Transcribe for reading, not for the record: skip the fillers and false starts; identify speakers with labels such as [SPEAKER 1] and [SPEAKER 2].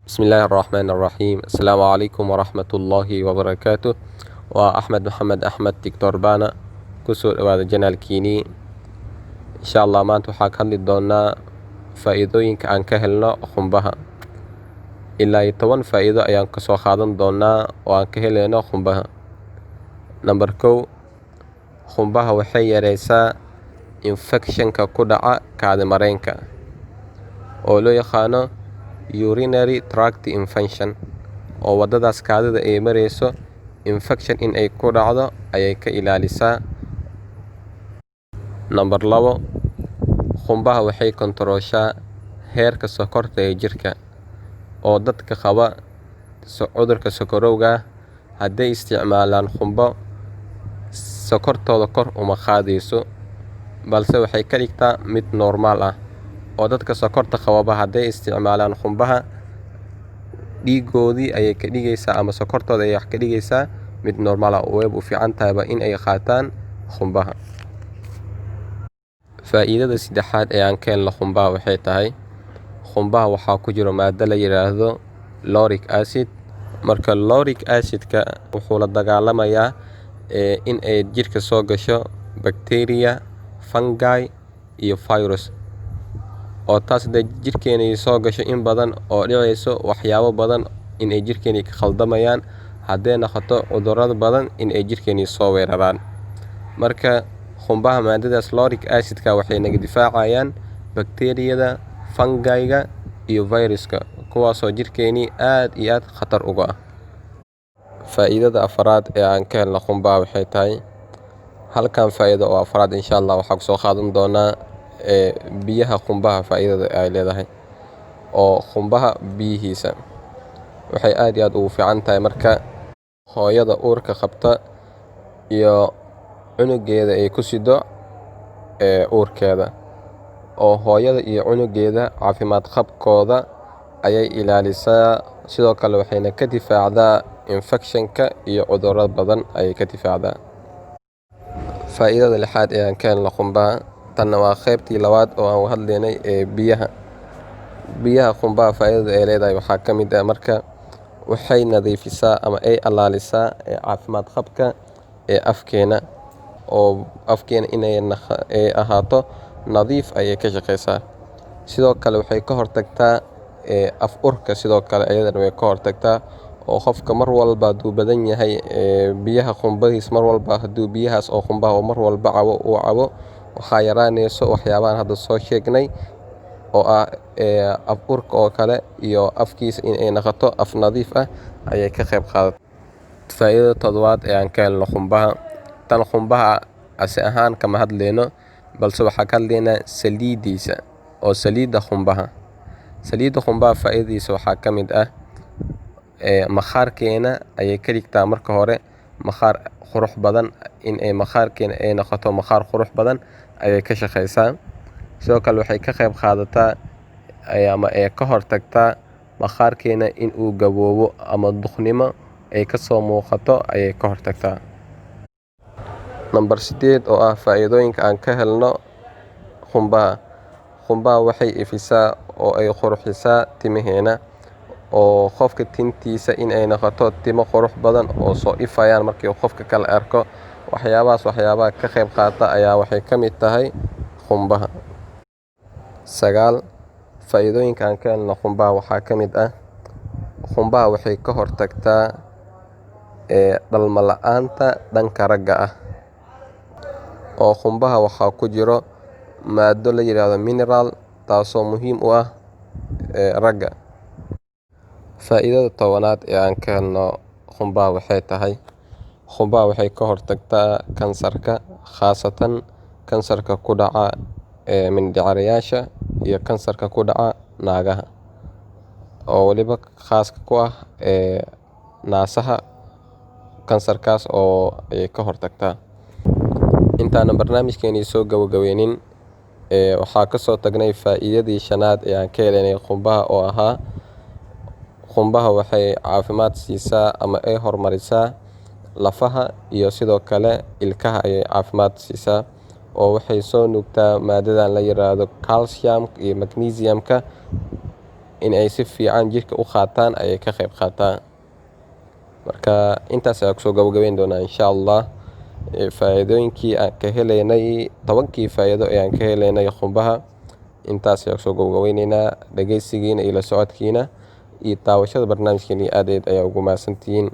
[SPEAKER 1] بسم الله الرحمن الرحيم السلام عليكم ورحمة الله وبركاته وأحمد محمد أحمد دكتور بانا kusoo dhawaada janaalkiinii insha allah maanta waxaa ka hadli doonaa faa'iidooyinka aan ka helno qumbaha ilaa 10 faa'iido ayaan ka soo qaadan doonaa oo aan ka helayno qumbaha. Number 1, qumbaha waxay yareysaa infekshanka ku dhaca kaadi mareenka oo loo yaqaano urinary tract infection, oo wadadaas kaadida ay mareyso infection in ay ku dhacdo ayay ka ilaalisaa. Number 2, qumbaha waxay kontarooshaa heerka sokorta ee jirka, oo dadka qaba cudurka sokorowga hadday isticmaalaan qumbo sokortooda kor uma qaadayso, balse waxay ka dhigtaa mid normaal ah. oo dadka sokorta qababa hadday isticmaalaan qumbaha dhiigoodii ayay ka dhigaysaa ama sokortooda ayay ka dhigaysaa mid normaal ah oo way u fiican tahayba in ay qaataan qumbaha. Faa'iidada saddexaad ee aan ka helno qumbaha waxay tahay qumbaha waxaa ku jiro maado la yiraahdo lauric acid. Marka lauric acidka wuxuu la dagaalamayaa in ay jirka soo gasho bacteria, fungi iyo virus, oo taas hadday jirkeena soo gasho in badan oo dhicayso waxyaabo badan in ay jirkeena ka khaldamayaan, hadday noqoto cudurrada badan in ay jirkeena soo weeraraan. Marka qumbaha maadadaas lauric acidka waxay naga difaacayaan bacteriyada, fungiga iyo viruska, kuwaasoo jirkeeni aad iyo aad khatar uga ah. Faa'iidada afraad ee aan ka helno qumbaha waxay tahay halkan faa'iido oo afraad insha allah waxaa kusoo qaadan doonaa biyaha qumbaha faa'iidada ay leedahay. oo qumbaha biyihiisa waxay aad iyo aad ugu fiican tahay marka hooyada uurka qabta iyo cunugeeda ay ku sido uurkeeda, oo hooyada iyo cunugeeda caafimaad qabkooda ayay ilaalisaa. sidoo kale waxayna ka difaacdaa infekshanka iyo cudurro badan ayay ka difaacdaa. Faa'iidada lixaad ee aan ka helno qumbaha, tanna waa qaybtii labaad oo aan hadlaynay biyaha qumbaha faa'iidada ay leedahay waxaa ka mid ah marka waxay nadiifisaa ama ay ilaalisaa caafimaad qabka afkeena, oo afkeena inay ahaato nadiif ayay ka shaqeysaa. sidoo kale waxay ka hortagtaa af urka, sidoo kale ayadana way ka hortagtaa oo qofka mar walba hadduu badan yahay biyaha qumbadiis mar walba hadduu biyahaas oo qumbaha oo mar walba uu cabo waxaa yaraanayso waxyaabahan hadda soo sheegnay oo ah af urka oo kale iyo afkiisa in ay noqoto af nadiif ah ayay ka qayb qaadataa. Faa'iidada toddobaad ee aan ka helno qumbaha, tan qumbaha asi ahaan kama hadlayno, balse waxaa ka hadlaynaa saliidiisa oo saliidda qumbaha. Saliidda qumbaha faa'iidadiisa waxaa ka mid ah maqaarkeena ayay ka dhigtaa marka hore maqaar qurux badan, in ay maqaarkeena ay noqoto maqaar qurux badan ayay ka shaqeysaa. sidoo kale waxay ka qayb qaadataa ama ay ka hortagtaa maqaarkeena in uu gaboobo ama duqnimo ay ka soo muuqato ayay ka hortagtaa. Number 8 oo ah faa'iidooyinka aan ka helno qumbaha waxay ifisaa oo ay qurxisaa timaheena, oo qofka tintiisa in ay noqoto timo qurux badan oo soo ifayaan markii qofka kale arko. waxyaabaha ka qayb qaata ayaa waxay ka mid tahay qumbaha. 9, faa'iidooyinka aan ka helno qumbaha waxaa ka mid ah qumbaha waxay ka hortagtaa dhalmo la'aanta dhanka ragga ah, oo qumbaha waxaa ku jiro maado la yiraahdo mineral taasoo muhiim u ah ragga. Faa'iidada 10aad ee aan ka helno qumbaha waxay tahay qumbaha waxay ka hortagtaa kansarka, khaasatan kansarka ku dhaca mindhicirayaasha iyo kansarka ku dhaca naagaha, oo waliba khaaska ku ah naasaha kansarkaas oo ay ka hortagtaa. Intaana barnaamijkeeni soo gabagabeynin waxaa ka soo tagnay faa'iidadii 5aad ee aan ka helanay qumbaha oo ahaa qumbaha waxay caafimaad siisaa ama ay horumarisaa lafaha iyo sidoo kale ilkaha ayay caafimaad siisaa, oo waxay soo nuugtaa maadadan la yiraahdo calcium iyo magnesiumka in ay si fiican jirka u qaataan ayay ka qayb qaataa. Marka intaas ayaan kusoo gabagabeyn doonaa insha Allah. Faa'iidooyinkii aan ka helaynay 10kii faa'iido ee aan ka helaynay qumbaha intaas ayaan kusoo gabagabeynaynaa. Dhageysigiina iyo la socodkiina iyo daawashada barnaamijkeena aad ayaa ugu mahadsantihiin.